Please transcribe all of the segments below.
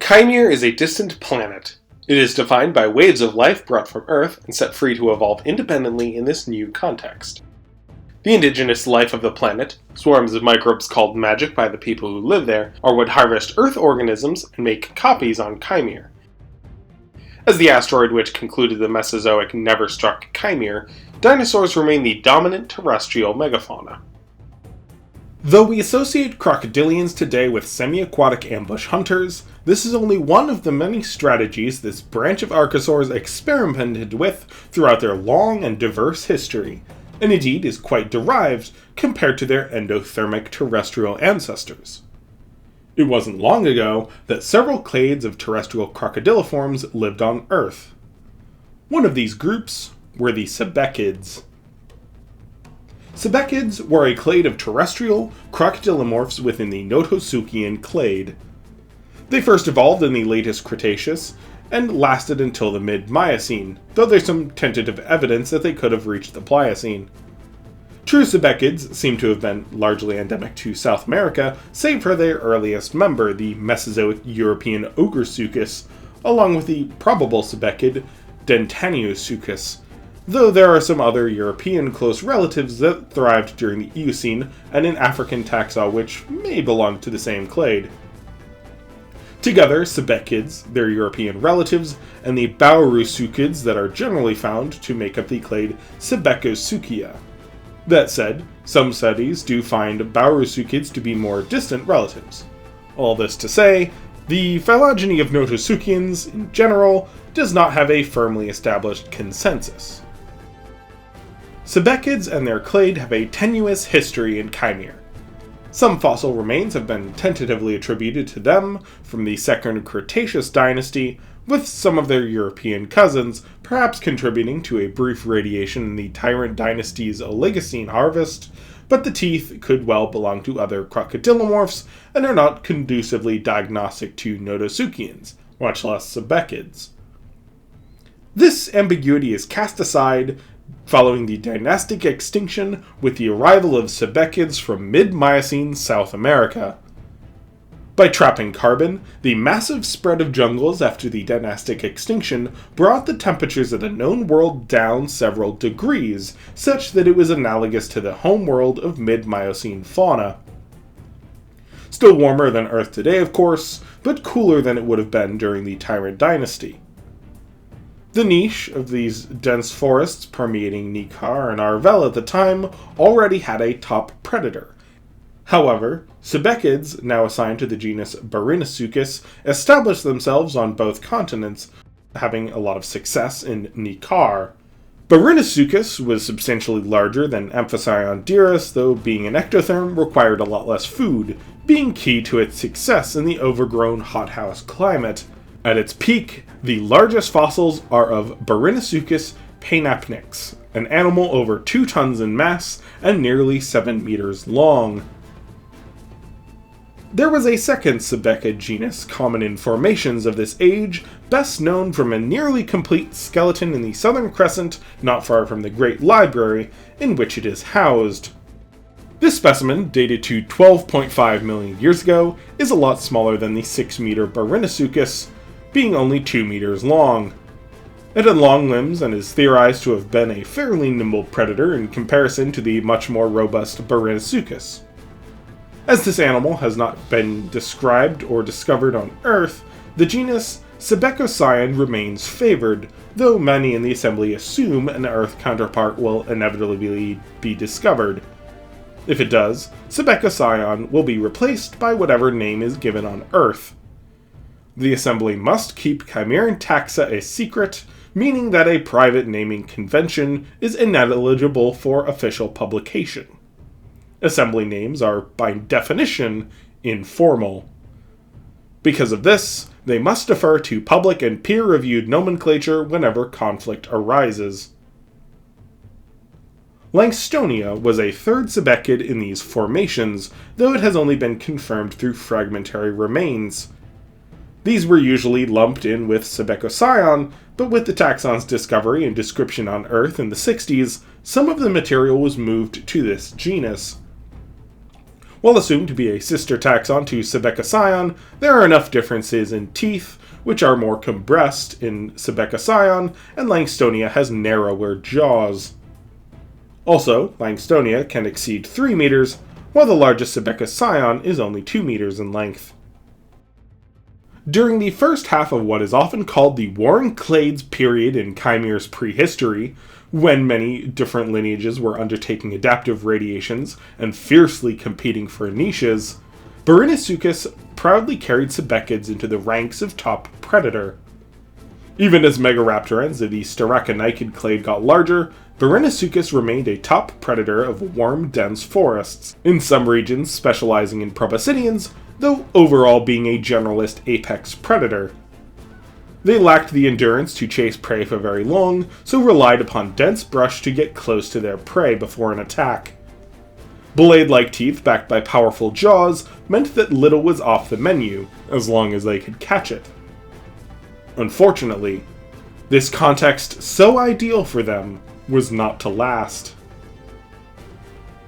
Kaimere is a distant planet. It is defined by waves of life brought from Earth and set free to evolve independently in this new context. The indigenous life of the planet, swarms of microbes called magic by the people who live there, are what harvest Earth organisms and make copies on Kaimere. As the asteroid which concluded the Mesozoic never struck Kaimere, dinosaurs remain the dominant terrestrial megafauna. Though we associate crocodilians today with semi-aquatic ambush hunters, this is only one of the many strategies this branch of archosaurs experimented with throughout their long and diverse history, and indeed is quite derived compared to their endothermic terrestrial ancestors. It wasn't long ago that several clades of terrestrial crocodiliforms lived on Earth. One of these groups were the Sebecids. Sebecids were a clade of terrestrial crocodilomorphs within the Notosuchian clade. They first evolved in the latest Cretaceous and lasted until the mid-Miocene, though there's some tentative evidence that they could have reached the Pliocene. True Sebecids seem to have been largely endemic to South America, save for their earliest member, the Mesozoic European Ogresuchus, along with the probable Sebecid Dentaneosuchus, though there are some other European close relatives that thrived during the Eocene and in African taxa which may belong to the same clade. Together, Sebecids, their European relatives, and the Baurusuchids that are generally found to make up the clade Sebecosuchia. That said, some studies do find Baurusuchids to be more distant relatives. All this to say, the phylogeny of Notosuchians, in general, does not have a firmly established consensus. Sebecids and their clade have a tenuous history in Kaimere. Some fossil remains have been tentatively attributed to them from the Second Cretaceous dynasty, with some of their European cousins perhaps contributing to a brief radiation in the Tyrant dynasty's Oligocene harvest, but the teeth could well belong to other crocodilomorphs and are not conducively diagnostic to Notosuchians, much less Sebecids. This ambiguity is cast aside following the dynastic extinction with the arrival of Sebecids from mid-Miocene South America. By trapping carbon, the massive spread of jungles after the dynastic extinction brought the temperatures of the known world down several degrees, such that it was analogous to the home world of mid-Miocene fauna. Still warmer than Earth today, of course, but cooler than it would have been during the Tyrant dynasty. The niche of these dense forests permeating Nikar and Arvel at the time already had a top predator. However, Sebecids, now assigned to the genus Barinasuchus, established themselves on both continents, having a lot of success in Nikar. Barinasuchus was substantially larger than Amphicyondirus, though being an ectotherm required a lot less food, being key to its success in the overgrown hothouse climate. At its peak, the largest fossils are of Barinasuchus painapnix, an animal over 2 tons in mass and nearly 7 meters long. There was a second Sebecid genus common in formations of this age, best known from a nearly complete skeleton in the southern crescent not far from the Great Library, in which it is housed. This specimen, dated to 12.5 million years ago, is a lot smaller than the 6-meter Barinasuchus, being only 2 meters long. It had long limbs and is theorized to have been a fairly nimble predator in comparison to the much more robust Barinasuchus. As this animal has not been described or discovered on Earth, the genus Sebecocyan remains favored, though many in the assembly assume an Earth counterpart will inevitably be discovered. If it does, Sebecocyan will be replaced by whatever name is given on Earth. The assembly must keep Chimeran taxa a secret, meaning that a private naming convention is ineligible for official publication. Assembly names are, by definition, informal. Because of this, they must defer to public and peer-reviewed nomenclature whenever conflict arises. Langstonia was a third Sebecid in these formations, though it has only been confirmed through fragmentary remains. These were usually lumped in with Sebecocyan, but with the taxon's discovery and description on Earth in the 60s, some of the material was moved to this genus. While assumed to be a sister taxon to Sebecid, there are enough differences in teeth, which are more compressed in Sebecid, and Langstonia has narrower jaws. Also, Langstonia can exceed 3 meters, while the largest Sebecid is only 2 meters in length. During the first half of what is often called the Warring Clades period in Chimere's prehistory, when many different lineages were undertaking adaptive radiations and fiercely competing for niches, Berinosuchus proudly carried Sebecids into the ranks of top predator. Even as Megaraptorans of the Steraconichid clade got larger, Berinosuchus remained a top predator of worm-dense forests, in some regions specializing in proboscideans, though overall being a generalist apex predator. They lacked the endurance to chase prey for very long, so relied upon dense brush to get close to their prey before an attack. Blade-like teeth backed by powerful jaws meant that little was off the menu, as long as they could catch it. Unfortunately, this context so ideal for them was not to last.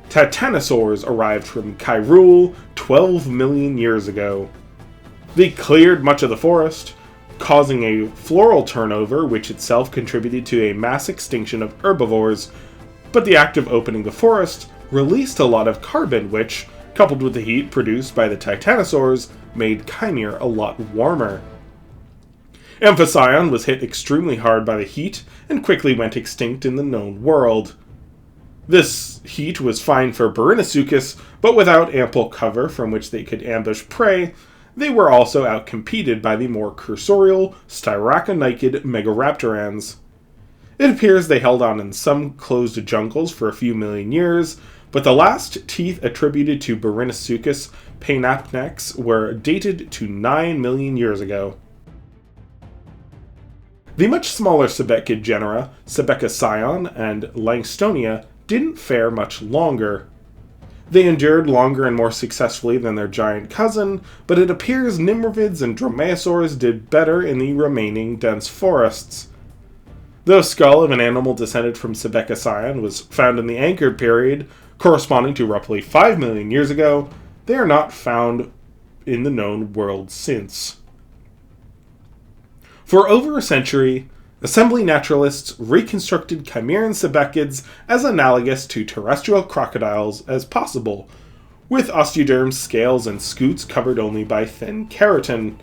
Titanosaurs arrived from Hyrule 12 million years ago. They cleared much of the forest, causing a floral turnover which itself contributed to a mass extinction of herbivores, but the act of opening the forest released a lot of carbon which, coupled with the heat produced by the Titanosaurs, made Chimere a lot warmer. Amphision was hit extremely hard by the heat and quickly went extinct in the known world. This heat was fine for Berinosuchus, but without ample cover from which they could ambush prey, they were also outcompeted by the more cursorial Steraconichid Megaraptorans. It appears they held on in some closed jungles for a few million years, but the last teeth attributed to Berinosuchus painapnex were dated to 9 million years ago. The much smaller Sebecid genera, Sebecid and Langstonia, didn't fare much longer. They endured longer and more successfully than their giant cousin, but it appears Nimrovids and Dromaeosaurs did better in the remaining dense forests. Though a skull of an animal descended from Sebecid was found in the Anchor period, corresponding to roughly 5 million years ago, they are not found in the known world since. For over a century, assembly naturalists reconstructed Chimeran Sebecids as analogous to terrestrial crocodiles as possible, with osteoderms, scales, and scutes covered only by thin keratin.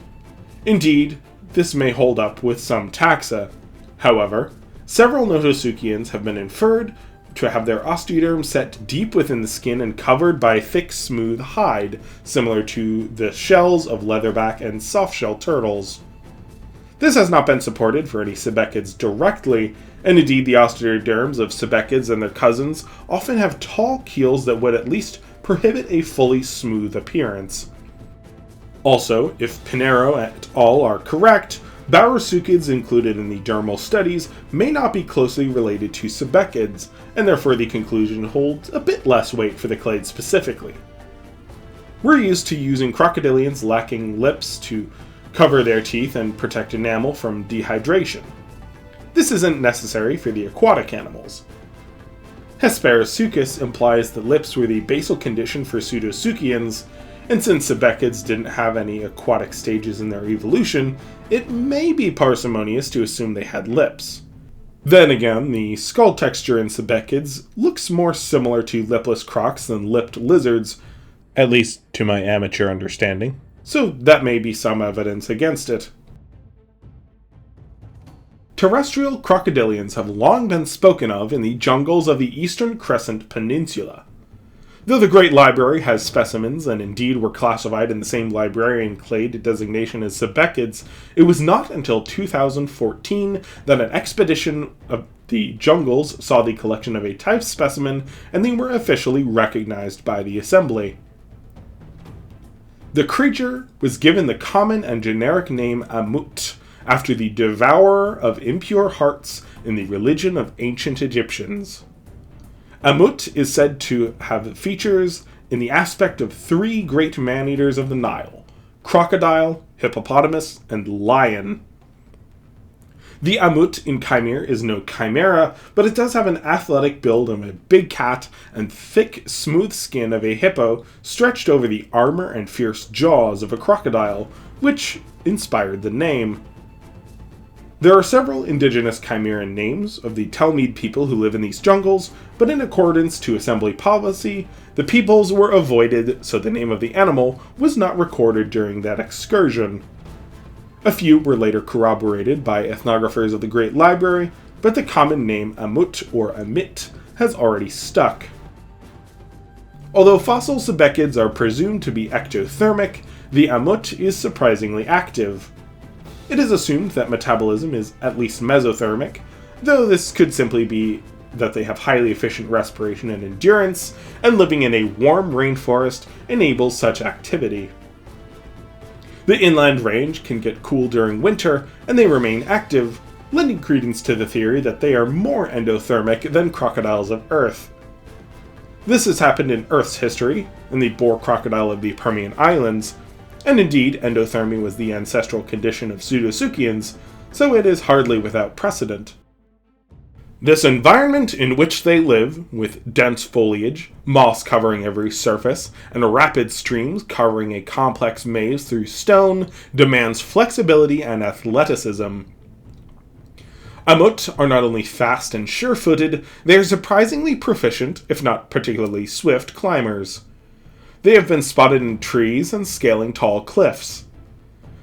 Indeed, this may hold up with some taxa. However, several Notosuchians have been inferred to have their osteoderm set deep within the skin and covered by thick, smooth hide, similar to the shells of leatherback and softshell turtles. This has not been supported for any Sebecids directly, and indeed the osteoderms of Sebecids and their cousins often have tall keels that would at least prohibit a fully smooth appearance. Also, if Pinero et al. Are correct, Baurasuchids included in the dermal studies may not be closely related to Sebecids, and therefore the conclusion holds a bit less weight for the clade specifically. We're used to using crocodilians lacking lips to cover their teeth and protect enamel from dehydration. This isn't necessary for the aquatic animals. Hesperasuchus implies that lips were the basal condition for Pseudosuchians, and since Sebecids didn't have any aquatic stages in their evolution, it may be parsimonious to assume they had lips. Then again, the skull texture in Sebecids looks more similar to lipless crocs than lipped lizards, at least to my amateur understanding. So that may be some evidence against it. Terrestrial crocodilians have long been spoken of in the jungles of the Eastern Crescent Peninsula. Though the Great Library has specimens, and indeed were classified in the same librarian clade designation as Sebecids, it was not until 2014 that an expedition of the jungles saw the collection of a type specimen, and they were officially recognized by the Assembly. The creature was given the common and generic name Ammut, after the devourer of impure hearts in the religion of ancient Egyptians. Ammut is said to have features in the aspect of 3 great man-eaters of the Nile: crocodile, hippopotamus, and lion. The Ammut in Kaimere is no chimera, but it does have an athletic build of a big cat and thick, smooth skin of a hippo stretched over the armor and fierce jaws of a crocodile, which inspired the name. There are several indigenous Chimeran names of the Telmeid people who live in these jungles, but in accordance to assembly policy, the peoples were avoided, so the name of the animal was not recorded during that excursion. A few were later corroborated by ethnographers of the Great Library, but the common name Ammut or Amit has already stuck. Although fossil Sebecids are presumed to be ectothermic, the Ammut is surprisingly active. It is assumed that metabolism is at least mesothermic, though this could simply be that they have highly efficient respiration and endurance, and living in a warm rainforest enables such activity. The inland range can get cool during winter, and they remain active, lending credence to the theory that they are more endothermic than crocodiles of Earth. This has happened in Earth's history, in the boar crocodile of the Permian Islands, and indeed endothermy was the ancestral condition of Pseudosuchians, so it is hardly without precedent. This environment in which they live, with dense foliage, moss covering every surface, and rapid streams covering a complex maze through stone, demands flexibility and athleticism. Amut are not only fast and sure-footed, they are surprisingly proficient, if not particularly swift, climbers. They have been spotted in trees and scaling tall cliffs.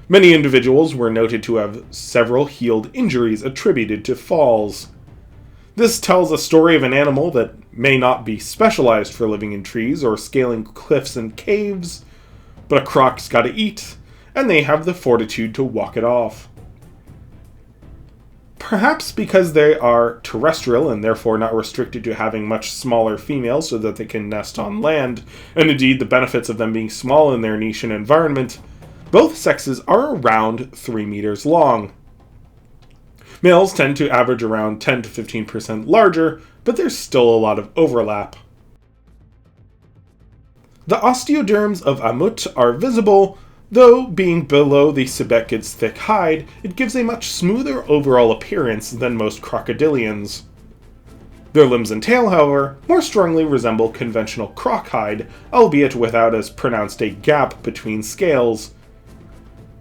Many individuals were noted to have several healed injuries attributed to falls. This tells a story of an animal that may not be specialized for living in trees or scaling cliffs and caves, but a croc's gotta eat, and they have the fortitude to walk it off. Perhaps because they are terrestrial and therefore not restricted to having much smaller females so that they can nest on land, and indeed the benefits of them being small in their niche and environment, both sexes are around 3 meters long. Males tend to average around 10 to 15% larger, but there's still a lot of overlap. The osteoderms of Ammut are visible, though being below the Sebecid's thick hide, it gives a much smoother overall appearance than most crocodilians. Their limbs and tail, however, more strongly resemble conventional croc hide, albeit without as pronounced a gap between scales.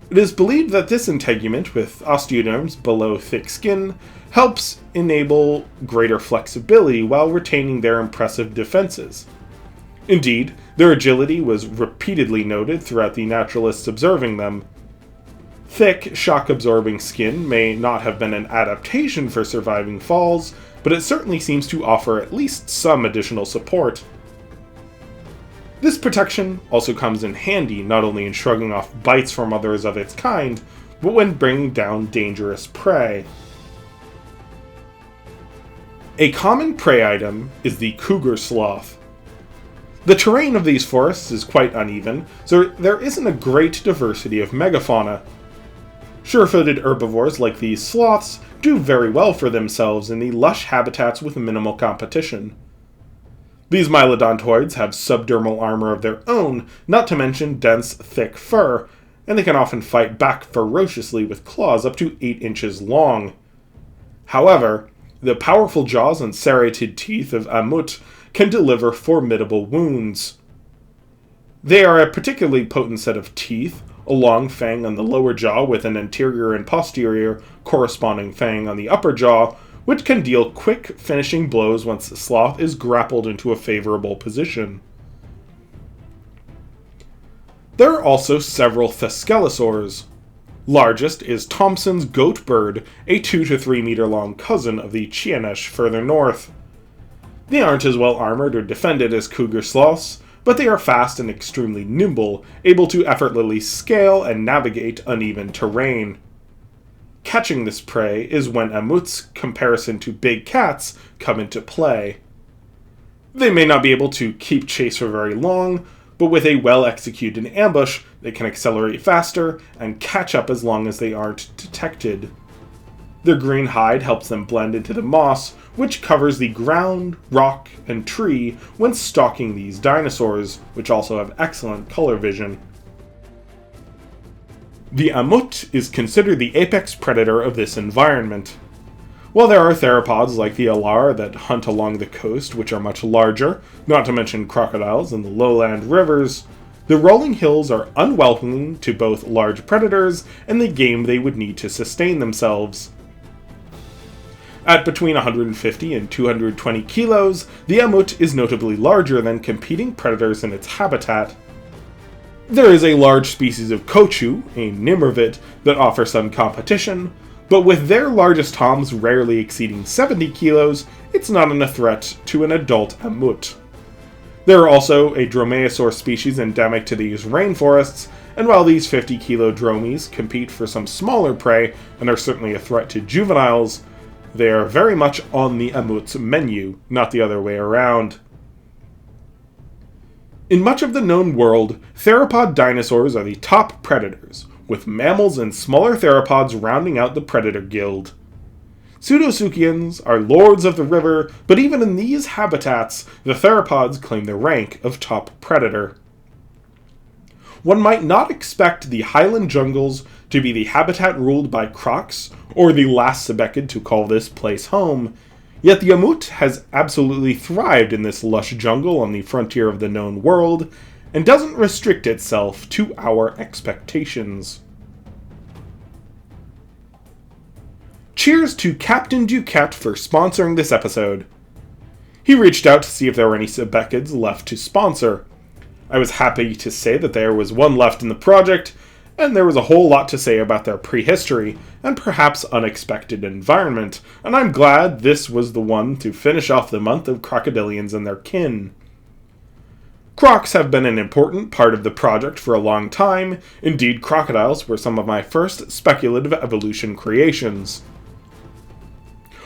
It is believed that this integument with osteoderms below thick skin helps enable greater flexibility while retaining their impressive defenses. Indeed, their agility was repeatedly noted throughout the naturalists observing them. Thick, shock-absorbing skin may not have been an adaptation for surviving falls, but it certainly seems to offer at least some additional support. This protection also comes in handy not only in shrugging off bites from others of its kind, but when bringing down dangerous prey. A common prey item is the cougar sloth. The terrain of these forests is quite uneven, so there isn't a great diversity of megafauna. Sure-footed herbivores like these sloths do very well for themselves in the lush habitats with minimal competition. These mylodontoids have subdermal armor of their own, not to mention dense, thick fur, and they can often fight back ferociously with claws up to 8 inches long. However, the powerful jaws and serrated teeth of Ammut can deliver formidable wounds. They are a particularly potent set of teeth, a long fang on the lower jaw with an anterior and posterior corresponding fang on the upper jaw, which can deal quick finishing blows once the sloth is grappled into a favorable position. There are also several thescelosaurs. Largest is Thompson's goat bird, a 2 to 3 meter long cousin of the chianesh further north. They aren't as well armored or defended as cougar sloths, but they are fast and extremely nimble, able to effortlessly scale and navigate uneven terrain. Catching this prey is when Ammut's comparison to big cats come into play. They may not be able to keep chase for very long, but with a well-executed ambush, they can accelerate faster and catch up as long as they aren't detected. Their green hide helps them blend into the moss, which covers the ground, rock, and tree when stalking these dinosaurs, which also have excellent color vision. The Ammut is considered the apex predator of this environment. While there are theropods like the alar that hunt along the coast, which are much larger, not to mention crocodiles in the lowland rivers, the rolling hills are unwelcoming to both large predators and the game they would need to sustain themselves. At between 150 and 220 kilos, the Ammut is notably larger than competing predators in its habitat. There is a large species of kochu, a nimmervid, that offer some competition, but with their largest toms rarely exceeding 70 kilos, it's not a threat to an adult Ammut. There are also a dromaeosaur species endemic to these rainforests, and while these 50-kilo dromies compete for some smaller prey and are certainly a threat to juveniles, they are very much on the Ammut's menu, not the other way around. In much of the known world, theropod dinosaurs are the top predators, with mammals and smaller theropods rounding out the predator guild. Pseudosuchians are lords of the river, but even in these habitats, the theropods claim the rank of top predator. One might not expect the highland jungles to be the habitat ruled by crocs, or the last Sebecid to call this place home, yet the Ammut has absolutely thrived in this lush jungle on the frontier of the known world, and doesn't restrict itself to our expectations. Cheers to Captain Duquette for sponsoring this episode. He reached out to see if there were any Sebecids left to sponsor. I was happy to say that there was one left in the project, and there was a whole lot to say about their prehistory, and perhaps unexpected environment, and I'm glad this was the one to finish off the month of crocodilians and their kin. Crocs have been an important part of the project for a long time. Indeed, crocodiles were some of my first speculative evolution creations.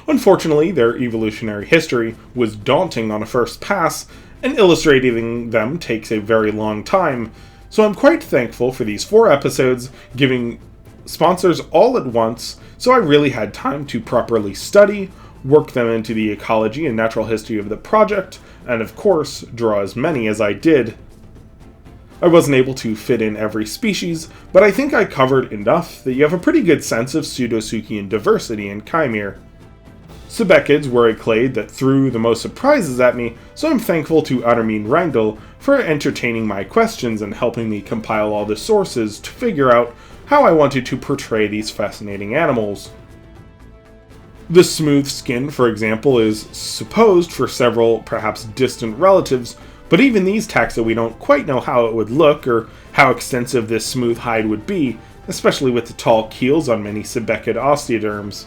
Unfortunately, their evolutionary history was daunting on a first pass, and illustrating them takes a very long time, so I'm quite thankful for these 4 episodes, giving sponsors all at once, so I really had time to properly study, work them into the ecology and natural history of the project, and of course, draw as many as I did. I wasn't able to fit in every species, but I think I covered enough that you have a pretty good sense of pseudosuchian diversity in Kaimere. Sebecids were a clade that threw the most surprises at me, so I'm thankful to Armin Rangel for entertaining my questions and helping me compile all the sources to figure out how I wanted to portray these fascinating animals. The smooth skin, for example, is supposed for several, perhaps distant relatives, but even these taxa we don't quite know how it would look or how extensive this smooth hide would be, especially with the tall keels on many Sebecid osteoderms.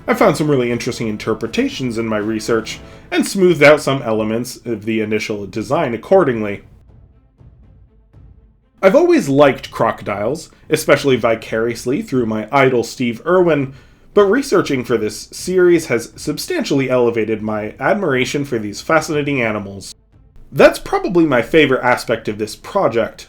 I found some really interesting interpretations in my research, and smoothed out some elements of the initial design accordingly. I've always liked crocodiles, especially vicariously through my idol Steve Irwin, but researching for this series has substantially elevated my admiration for these fascinating animals. That's probably my favorite aspect of this project.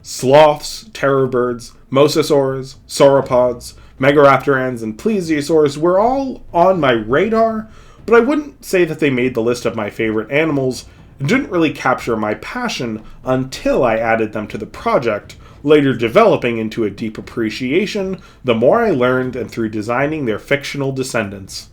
Sloths, terror birds, mosasaurs, sauropods, megaraptorans, and plesiosaurs were all on my radar, but I wouldn't say that they made the list of my favorite animals, and didn't really capture my passion until I added them to the project, later developing into a deep appreciation the more I learned and through designing their fictional descendants.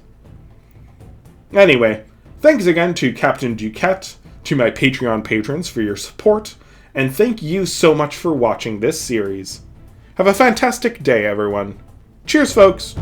Anyway, thanks again to Captain Duquette, to my Patreon patrons for your support, and thank you so much for watching this series. Have a fantastic day, everyone. Cheers, folks!